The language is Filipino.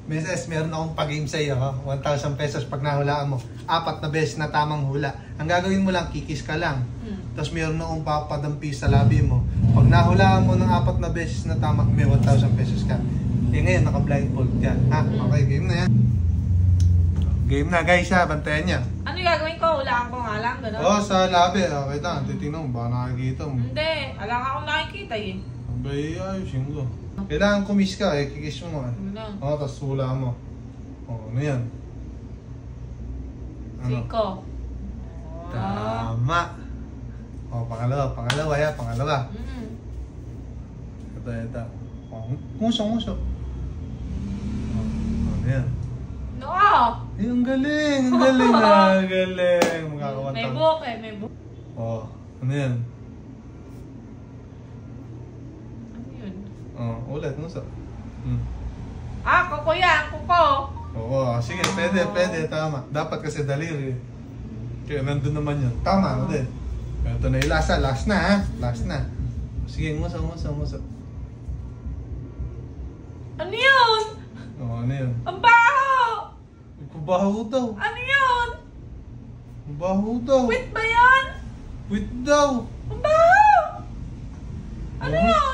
Meses, meron akong pag-game sa'yo, 1,000 pesos pag nahulaan mo. 4 na beses na tamang hula. Ang gagawin mo lang, kikis ka lang. Tapos meron akong papadampi sa labi mo. Pag nahulaan mo ng 4 na beses na tama, may 1,000 pesos ka. Eh ngayon, naka-blindfold ka. Ha? Okay, game na yan. Game na guys ha, bantayan niya. Ano yung gagawin ko? Hulaan ko nga lang, gano'n? Oo, sa labi. Okay lang, titignan mo, baka nakikita mo. Hindi, alang akong nakikita eh. Abay, ayusin ko. Kailangan kumis ka eh, kikis mo eh. Oo, tapos hula mo. Oo, ano yan? Ano? 5. Tama. O, pangalawa ya, pangalawa. Ito. O, nguso. O, ano yan? No! Eh, ang galing na, galing. May book eh, may book. O, ano yan? Ano yun? O, ulit, nguso. Kuko yan, kuko. Oo, sige, pwede, tama. Dapat kasi daliri. Kaya nandun naman yun. Tama, ano din. Ito na yung last na ha. Last na. Sige, nguso. Ano yun? Oo, ano yun? Ang baho! Baho daw. Ano yun? Baho daw. Wait ba yan? Wait daw. Ang baho! Ano yun?